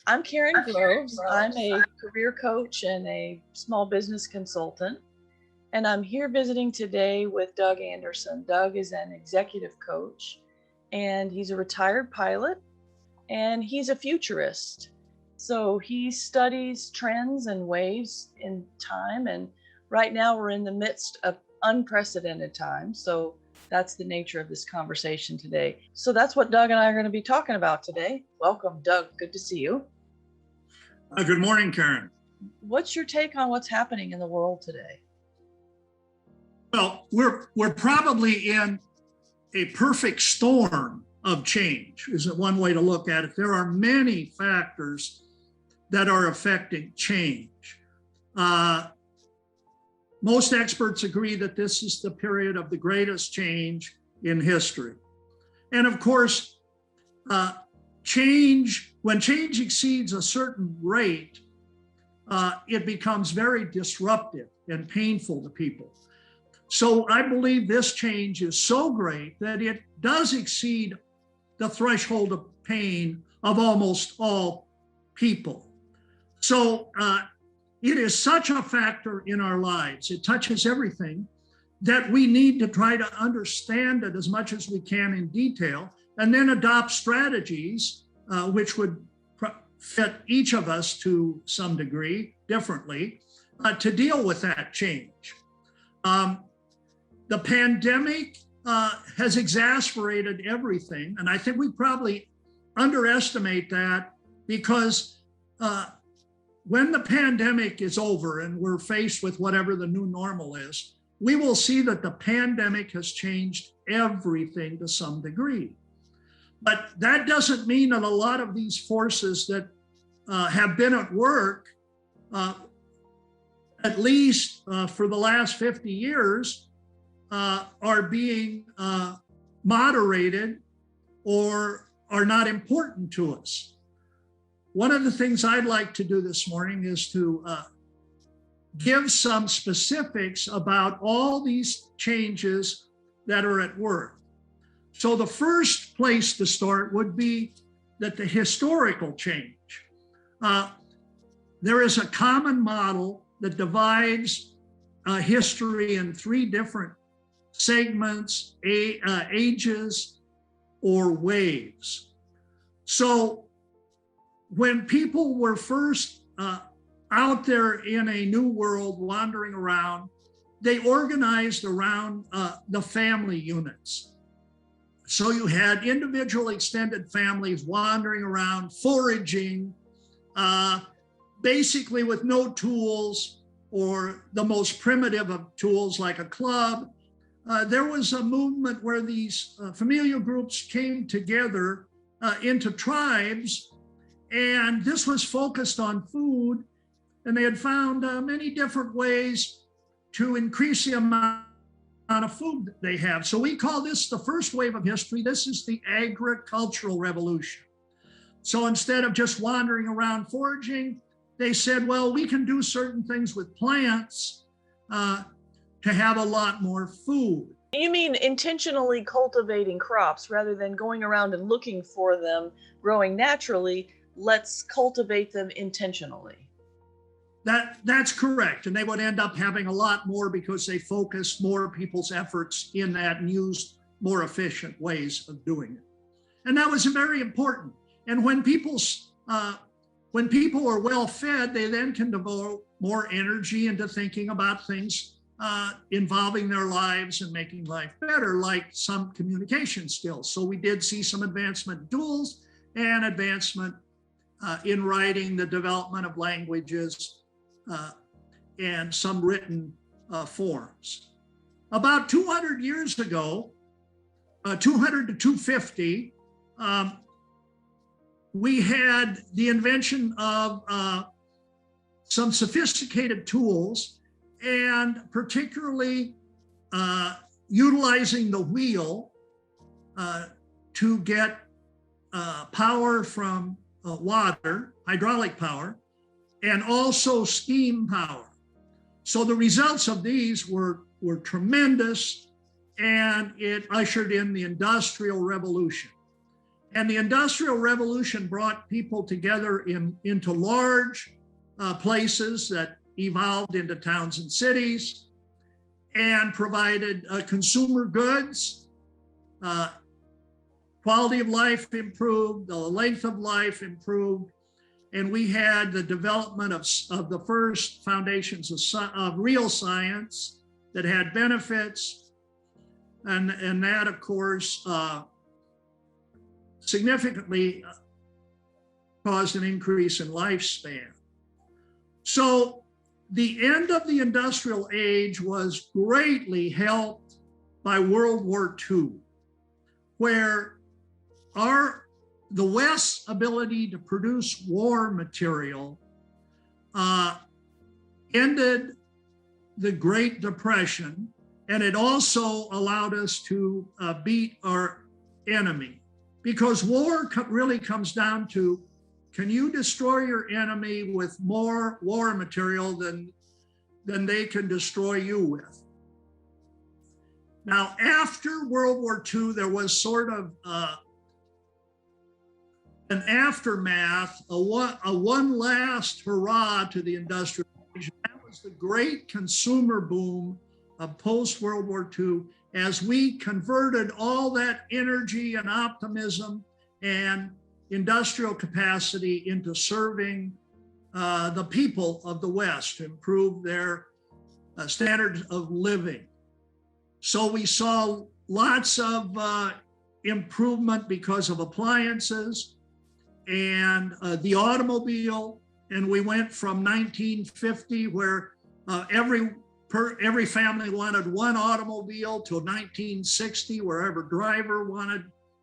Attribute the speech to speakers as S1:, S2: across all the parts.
S1: I'm Kerin Groves. I'm a career coach and a small business consultant. And I'm here visiting today with Doug Anderson. Doug is an executive coach and he's a retired pilot and he's a futurist. So he studies trends and waves in time. And right now we're in the midst of unprecedented times. So that's the nature of this conversation today. So that's what Doug and I are going to be talking about today. Welcome, Doug. Good to see you.
S2: Good morning, Kerin.
S1: What's your take on what's happening in the world today?
S2: Well, we're probably in a perfect storm of change, is one way to look at it. There are many factors that are affecting change. Most experts agree that this is the period of the greatest change in history. And of course, when change exceeds a certain rate, it becomes very disruptive and painful to people. So I believe this change is so great that it does exceed the threshold of pain of almost all people. So it is such a factor in our lives, it touches everything, that we need to try to understand it as much as we can in detail, and then adopt strategies which would fit each of us to some degree differently to deal with that change. The pandemic has exacerbated everything, and I think we probably underestimate that because when the pandemic is over and we're faced with whatever the new normal is, we will see that the pandemic has changed everything to some degree. But that doesn't mean that a lot of these forces that have been at work, at least for the last 50 years, are being moderated or are not important to us. One of the things I'd like to do this morning is to give some specifics about all these changes that are at work. So the first place to start would be that the historical change. There is a common model that divides history in three different segments, ages, or waves. So when people were first out there in a new world wandering around, they organized around the family units. So you had individual extended families wandering around, foraging, basically with no tools or the most primitive of tools like a club. There was a movement where these familial groups came together into tribes, and this was focused on food, and they had found many different ways to increase the amount of food that they have. So we call this the first wave of history. This is the agricultural revolution. So instead of just wandering around foraging, they said, well, we can do certain things with plants to have a lot more food.
S1: You mean intentionally cultivating crops rather than going around and looking for them growing naturally? Let's cultivate them intentionally.
S2: That's correct. And they would end up having a lot more because they focused more people's efforts in that and used more efficient ways of doing it. And that was very important. And when people are well fed, they then can devote more energy into thinking about things involving their lives and making life better, like some communication skills. So we did see some advancement in tools and advancement in writing, the development of languages, and some written forms. About 200 years ago, 200 to 250, we had the invention of some sophisticated tools, and particularly utilizing the wheel to get power from water, hydraulic power, and also steam power. So the results of these were tremendous, and it ushered in the Industrial Revolution. And the Industrial Revolution brought people together into large places that evolved into towns and cities, and provided consumer goods. Quality of life improved, the length of life improved, and we had the development of the first foundations of real science that had benefits, and that, of course, significantly caused an increase in lifespan. So the end of the industrial age was greatly helped by World War II, where the West's ability to produce war material ended the Great Depression, and it also allowed us to beat our enemy. Because war really comes down to, can you destroy your enemy with more war material than they can destroy you with? Now, after World War II, there was sort of an aftermath, a one last hurrah to the industrial age. That was the great consumer boom of post-World War II, as we converted all that energy and optimism and industrial capacity into serving the people of the West to improve their standards of living. So we saw lots of improvement because of appliances and the automobile. And we went from 1950, where every family wanted one automobile, to 1960, where every driver wanted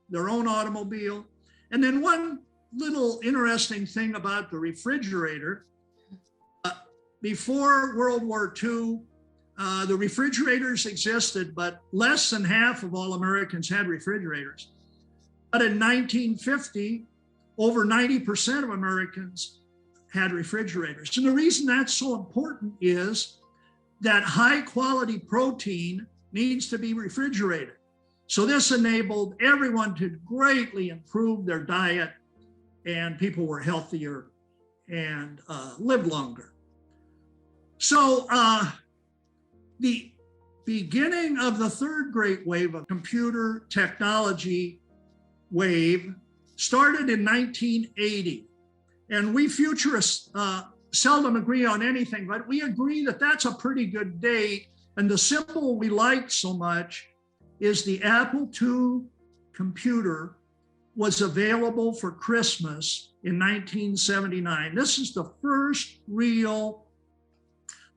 S2: their own automobile. And then one little interesting thing about the refrigerator, before World War II, the refrigerators existed, but less than half of all Americans had refrigerators. But in 1950, over 90% of Americans had refrigerators. And the reason that's so important is that high quality protein needs to be refrigerated. So this enabled everyone to greatly improve their diet, and people were healthier and lived longer. So the beginning of the third great wave of computer technology wave started in 1980. And we futurists seldom agree on anything, but we agree that that's a pretty good date. And the symbol we like so much is the Apple II computer was available for Christmas in 1979. This is the first real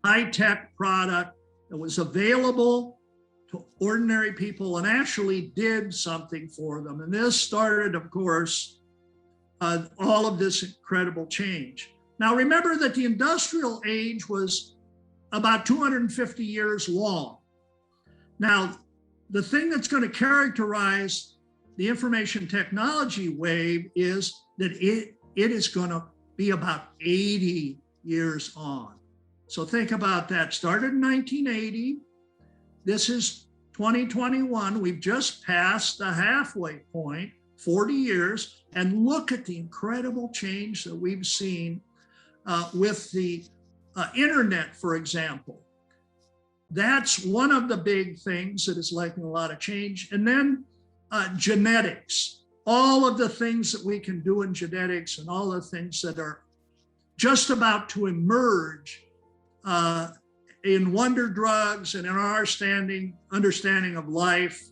S2: high-tech product that was available to ordinary people and actually did something for them. And this started, of course, all of this incredible change. Now, remember that the industrial age was about 250 years long. Now, the thing that's going to characterize the information technology wave is that it is going to be about 80 years on. So think about that. Started in 1980. This is 2021. We've just passed the halfway point, 40 years. And look at the incredible change that we've seen with the internet, for example. That's one of the big things that is making a lot of change. And then genetics, all of the things that we can do in genetics and all the things that are just about to emerge in wonder drugs and in our understanding of life.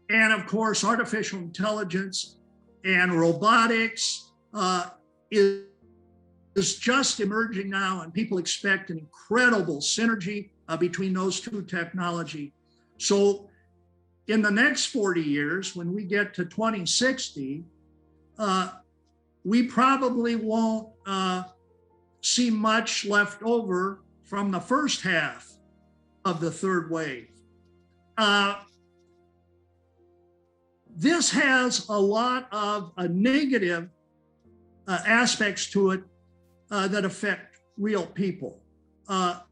S2: And of course, artificial intelligence and robotics is just emerging now, and people expect an incredible synergy between those two technology. So in the next 40 years, when we get to 2060, we probably won't see much left over from the first half of the third wave. This has a lot of negative aspects to it that affect real people.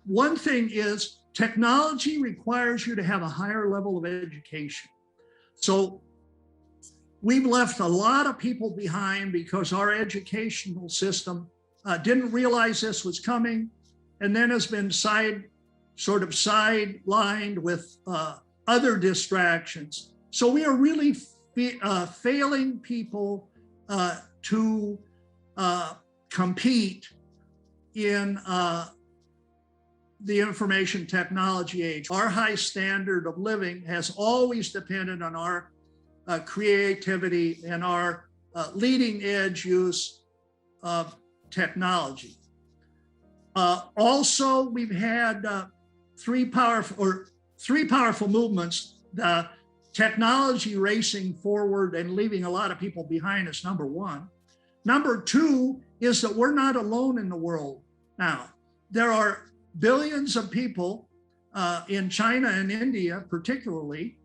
S2: One thing is technology requires you to have a higher level of education. So we've left a lot of people behind because our educational system didn't realize this was coming, and then has been sidelined with other distractions. So we are really failing people to compete in the information technology age. Our high standard of living has always depended on our creativity and our leading edge use of technology. Also, we've had three powerful movements. The technology racing forward and leaving a lot of people behind is number one. Number two is that we're not alone in the world now. There are billions of people in China and India particularly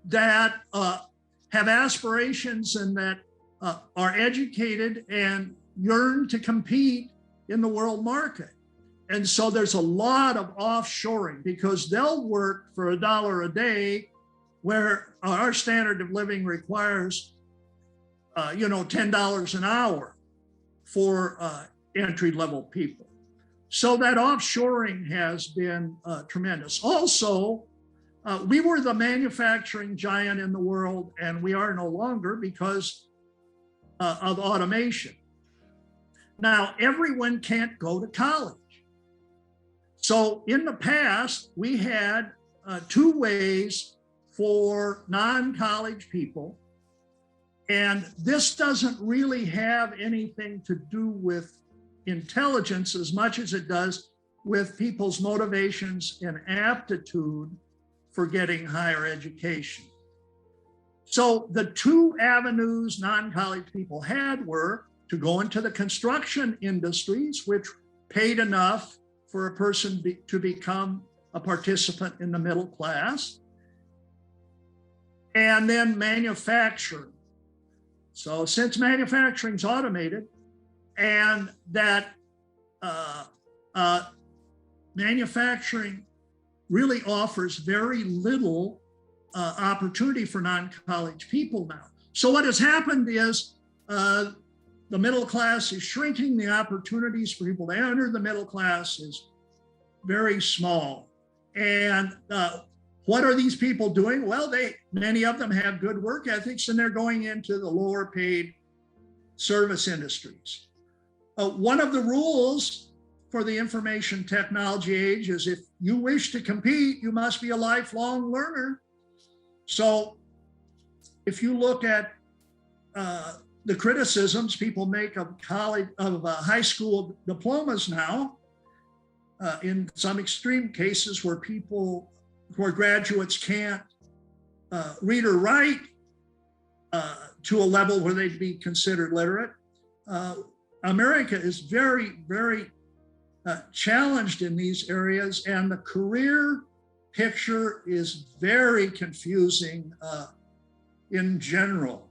S2: that have aspirations and that are educated and yearn to compete in the world market. And so there's a lot of offshoring because they'll work for $1 a day where our standard of living requires, $10 an hour for entry-level people. So that offshoring has been tremendous. Also, we were the manufacturing giant in the world, and we are no longer because of automation. Now, everyone can't go to college. So in the past, we had two ways for non-college people, and this doesn't really have anything to do with intelligence as much as it does with people's motivations and aptitude for getting higher education. So the two avenues non-college people had were to go into the construction industries, which paid enough for a person to become a participant in the middle class, and then manufacturing. So since manufacturing's automated and that manufacturing really offers very little opportunity for non-college people now. So what has happened is the middle class is shrinking. The opportunities for people to enter the middle class is very small. And what are these people doing? Well, many of them have good work ethics, and they're going into the lower paid service industries. One of the rules for the information technology age is if you wish to compete, you must be a lifelong learner. So if you look at the criticisms people make of high school diplomas now, in some extreme cases where graduates can't read or write to a level where they'd be considered literate. America is very, very challenged in these areas, and the career picture is very confusing in general.